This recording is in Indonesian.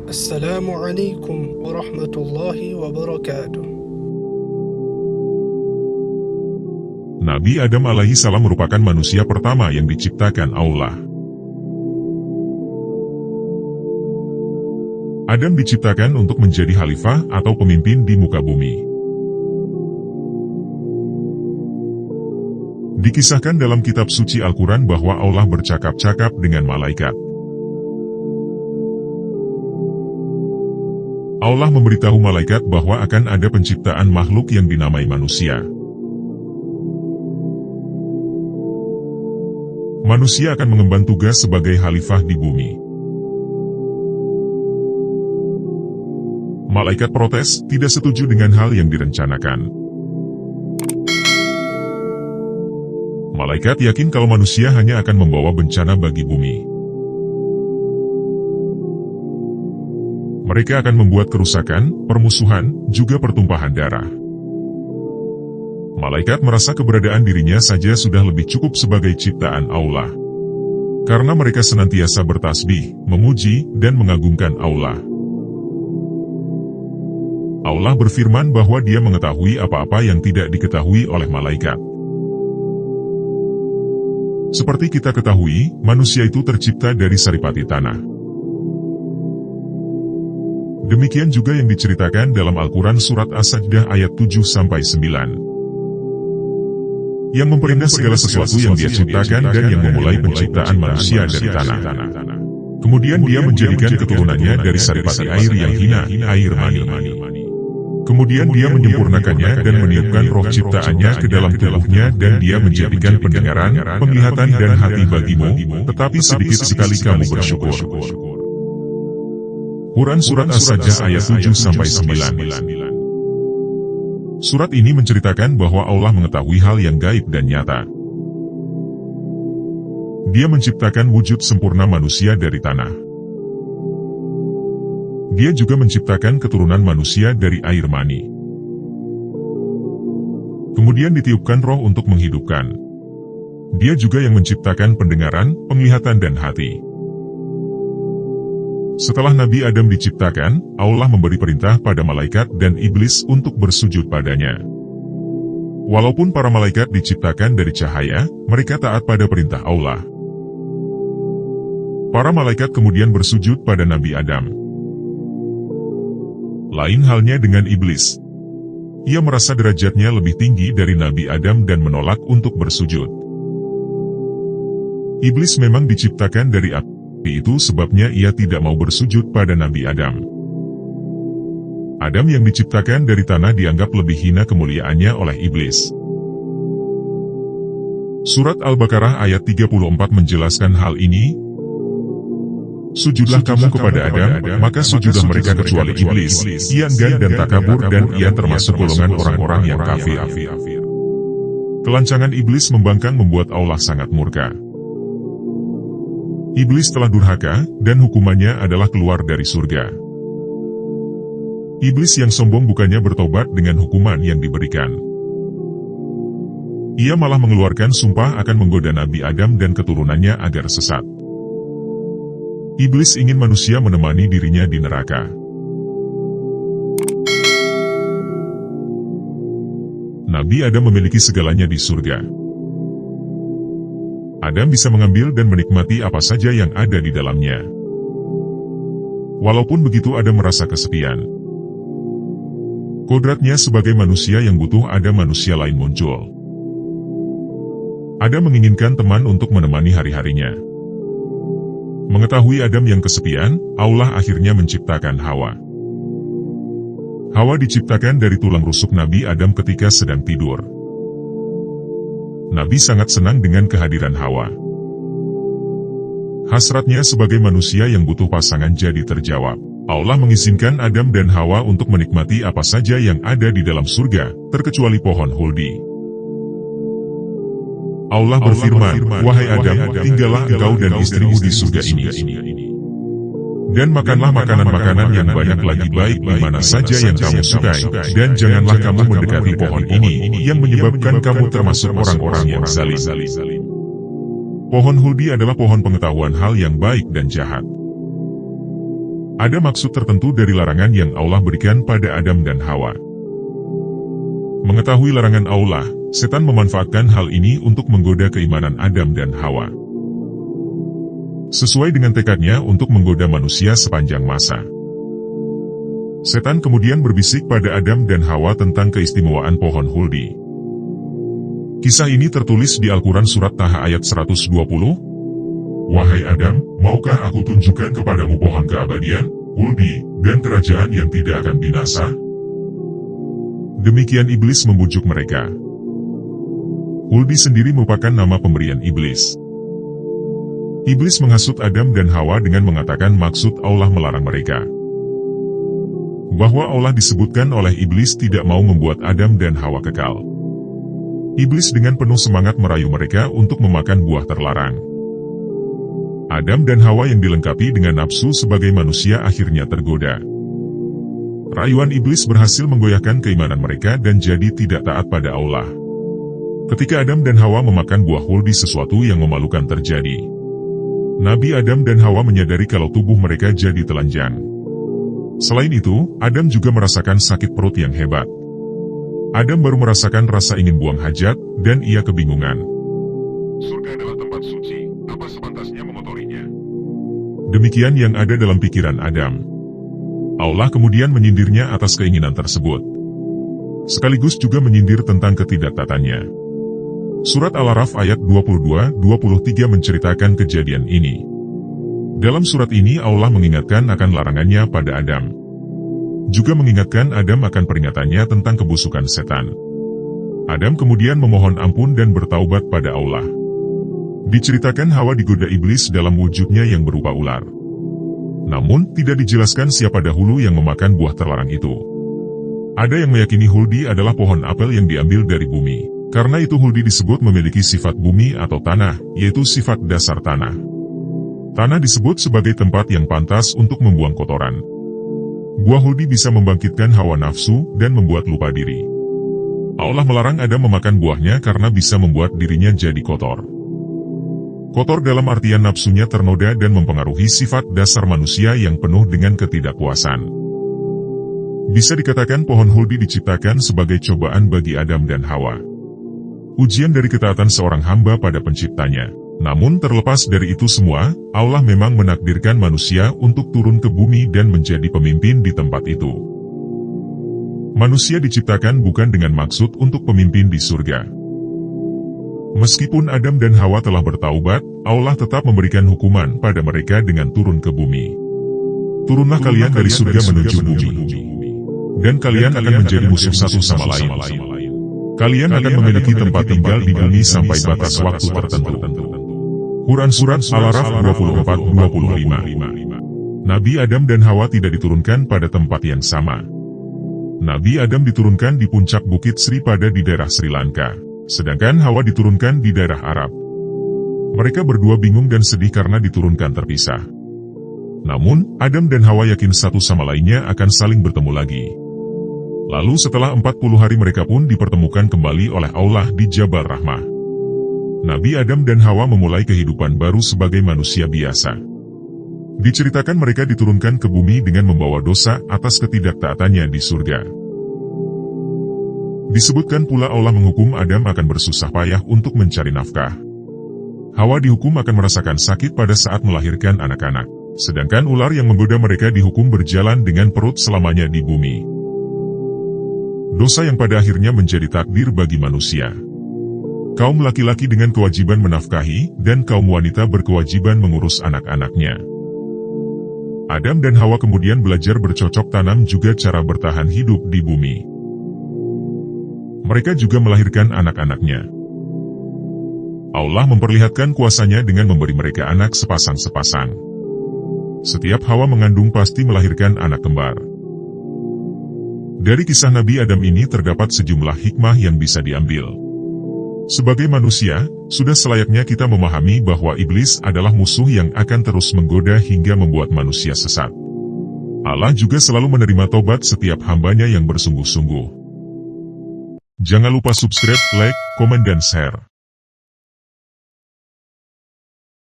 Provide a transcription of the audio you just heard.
Assalamualaikum warahmatullahi wabarakatuh. Nabi Adam alaihi salam merupakan manusia pertama yang diciptakan Allah. Adam diciptakan untuk menjadi khalifah atau pemimpin di muka bumi. Dikisahkan dalam kitab suci Al-Quran bahwa Allah bercakap-cakap dengan malaikat. Allah memberitahu malaikat bahwa akan ada penciptaan makhluk yang dinamai manusia. Manusia akan mengemban tugas sebagai khalifah di bumi. Malaikat protes, tidak setuju dengan hal yang direncanakan. Malaikat yakin kalau manusia hanya akan membawa bencana bagi bumi. Mereka akan membuat kerusakan, permusuhan, juga pertumpahan darah. Malaikat merasa keberadaan dirinya saja sudah lebih cukup sebagai ciptaan Allah. Karena mereka senantiasa bertasbih, memuji, dan mengagungkan Allah. Allah berfirman bahwa Dia mengetahui apa-apa yang tidak diketahui oleh malaikat. Seperti kita ketahui, manusia itu tercipta dari saripati tanah. Demikian juga yang diceritakan dalam Al-Quran Surat As-Sajdah ayat 7-9. Yang memperindah segala sesuatu yang Dia ciptakan dan yang memulai penciptaan manusia dari tanah. Kemudian Dia menjadikan keturunannya dari saripati air yang hina, air mani. Kemudian Dia menyempurnakannya dan meniupkan roh ciptaannya ke dalam tubuhnya dan Dia menjadikan pendengaran, penglihatan dan hati bagimu, tetapi sedikit sekali kamu bersyukur. Quran Surat As-Sajdah ayat 7-9. Surat ini menceritakan bahwa Allah mengetahui hal yang gaib dan nyata. Dia menciptakan wujud sempurna manusia dari tanah. Dia juga menciptakan keturunan manusia dari air mani. Kemudian ditiupkan roh untuk menghidupkan. Dia juga yang menciptakan pendengaran, penglihatan dan hati. Setelah Nabi Adam diciptakan, Allah memberi perintah pada malaikat dan iblis untuk bersujud padanya. Walaupun para malaikat diciptakan dari cahaya, mereka taat pada perintah Allah. Para malaikat kemudian bersujud pada Nabi Adam. Lain halnya dengan iblis. Ia merasa derajatnya lebih tinggi dari Nabi Adam dan menolak untuk bersujud. Iblis memang diciptakan dari api. Itu sebabnya ia tidak mau bersujud pada Nabi Adam. Adam yang diciptakan dari tanah dianggap lebih hina kemuliaannya oleh iblis. Surat Al-Baqarah ayat 34 menjelaskan hal ini. Sujudlah kamu kepada Adam, maka sujudlah mereka kecuali iblis. Ia enggan dan takabur dan ia termasuk golongan orang-orang yang kafir. Kelancangan iblis membangkang membuat Allah sangat murka. Iblis telah durhaka, dan hukumannya adalah keluar dari surga. Iblis yang sombong bukannya bertobat dengan hukuman yang diberikan. Ia malah mengeluarkan sumpah akan menggoda Nabi Adam dan keturunannya agar sesat. Iblis ingin manusia menemani dirinya di neraka. Nabi Adam memiliki segalanya di surga. Adam bisa mengambil dan menikmati apa saja yang ada di dalamnya. Walaupun begitu Adam merasa kesepian. Kodratnya sebagai manusia yang butuh ada manusia lain muncul. Adam menginginkan teman untuk menemani hari-harinya. Mengetahui Adam yang kesepian, Allah akhirnya menciptakan Hawa. Hawa diciptakan dari tulang rusuk Nabi Adam ketika sedang tidur. Nabi sangat senang dengan kehadiran Hawa. Hasratnya sebagai manusia yang butuh pasangan jadi terjawab. Allah mengizinkan Adam dan Hawa untuk menikmati apa saja yang ada di dalam surga, terkecuali pohon huldi. Allah berfirman, "Wahai Adam, tinggallah engkau dan istrimu di surga ini. Dan makanlah makanan-makanan yang banyak lagi baik di mana saja yang kamu sukai, dan janganlah kamu mendekati pohon ini, yang menyebabkan kamu termasuk orang-orang yang zalim." Pohon huldi adalah pohon pengetahuan hal yang baik dan jahat. Ada maksud tertentu dari larangan yang Allah berikan pada Adam dan Hawa. Mengetahui larangan Allah, setan memanfaatkan hal ini untuk menggoda keimanan Adam dan Hawa. Sesuai dengan tekadnya untuk menggoda manusia sepanjang masa. Setan kemudian berbisik pada Adam dan Hawa tentang keistimewaan pohon huldi. Kisah ini tertulis di Al-Quran Surat Taha ayat 120. Wahai Adam, maukah aku tunjukkan kepadamu pohon keabadian, huldi, dan kerajaan yang tidak akan binasa? Demikian iblis membujuk mereka. Huldi sendiri merupakan nama pemberian iblis. Iblis menghasut Adam dan Hawa dengan mengatakan maksud Allah melarang mereka. Bahwa Allah disebutkan oleh iblis tidak mau membuat Adam dan Hawa kekal. Iblis dengan penuh semangat merayu mereka untuk memakan buah terlarang. Adam dan Hawa yang dilengkapi dengan nafsu sebagai manusia akhirnya tergoda. Rayuan iblis berhasil menggoyahkan keimanan mereka dan jadi tidak taat pada Allah. Ketika Adam dan Hawa memakan buah huldi, sesuatu yang memalukan terjadi. Nabi Adam dan Hawa menyadari kalau tubuh mereka jadi telanjang. Selain itu, Adam juga merasakan sakit perut yang hebat. Adam baru merasakan rasa ingin buang hajat, dan ia kebingungan. Surga adalah tempat suci, apa sepantasnya mengotorinya? Demikian yang ada dalam pikiran Adam. Allah kemudian menyindirnya atas keinginan tersebut. Sekaligus juga menyindir tentang ketidaktaatannya. Surat Al-Araf ayat 22-23 menceritakan kejadian ini. Dalam surat ini Allah mengingatkan akan larangannya pada Adam. Juga mengingatkan Adam akan peringatannya tentang kebusukan setan. Adam kemudian memohon ampun dan bertaubat pada Allah. Diceritakan Hawa digoda iblis dalam wujudnya yang berupa ular. Namun, tidak dijelaskan siapa dahulu yang memakan buah terlarang itu. Ada yang meyakini huldi adalah pohon apel yang diambil dari bumi. Karena itu huldi disebut memiliki sifat bumi atau tanah, yaitu sifat dasar tanah. Tanah disebut sebagai tempat yang pantas untuk membuang kotoran. Buah huldi bisa membangkitkan hawa nafsu dan membuat lupa diri. Allah melarang Adam memakan buahnya karena bisa membuat dirinya jadi kotor. Kotor dalam artian nafsunya ternoda dan mempengaruhi sifat dasar manusia yang penuh dengan ketidakpuasan. Bisa dikatakan pohon huldi diciptakan sebagai cobaan bagi Adam dan Hawa. Ujian dari ketaatan seorang hamba pada penciptanya. Namun terlepas dari itu semua, Allah memang menakdirkan manusia untuk turun ke bumi dan menjadi pemimpin di tempat itu. Manusia diciptakan bukan dengan maksud untuk pemimpin di surga. Meskipun Adam dan Hawa telah bertaubat, Allah tetap memberikan hukuman pada mereka dengan turun ke bumi. Turunlah kalian dari surga menuju bumi. Dan kalian akan menjadi musuh satu sama lain. Kalian akan memiliki tempat tinggal di bumi sampai batas waktu tertentu. Quran Surat Al-Araf 24-25. Nabi Adam dan Hawa tidak diturunkan pada tempat yang sama. Nabi Adam diturunkan di puncak Bukit Sri pada di daerah Sri Lanka, sedangkan Hawa diturunkan di daerah Arab. Mereka berdua bingung dan sedih karena diturunkan terpisah. Namun, Adam dan Hawa yakin satu sama lainnya akan saling bertemu lagi. Lalu setelah 40 hari mereka pun dipertemukan kembali oleh Allah di Jabal Rahmah. Nabi Adam dan Hawa memulai kehidupan baru sebagai manusia biasa. Diceritakan mereka diturunkan ke bumi dengan membawa dosa atas ketidaktaatannya di surga. Disebutkan pula Allah menghukum Adam akan bersusah payah untuk mencari nafkah. Hawa dihukum akan merasakan sakit pada saat melahirkan anak-anak. Sedangkan ular yang menggoda mereka dihukum berjalan dengan perut selamanya di bumi. Dosa yang pada akhirnya menjadi takdir bagi manusia. Kaum laki-laki dengan kewajiban menafkahi, dan kaum wanita berkewajiban mengurus anak-anaknya. Adam dan Hawa kemudian belajar bercocok tanam juga cara bertahan hidup di bumi. Mereka juga melahirkan anak-anaknya. Allah memperlihatkan kuasanya dengan memberi mereka anak sepasang-sepasang. Setiap Hawa mengandung pasti melahirkan anak kembar. Dari kisah Nabi Adam ini terdapat sejumlah hikmah yang bisa diambil. Sebagai manusia, sudah selayaknya kita memahami bahwa iblis adalah musuh yang akan terus menggoda hingga membuat manusia sesat. Allah juga selalu menerima tobat setiap hambanya yang bersungguh-sungguh. Jangan lupa subscribe, like, komen dan share.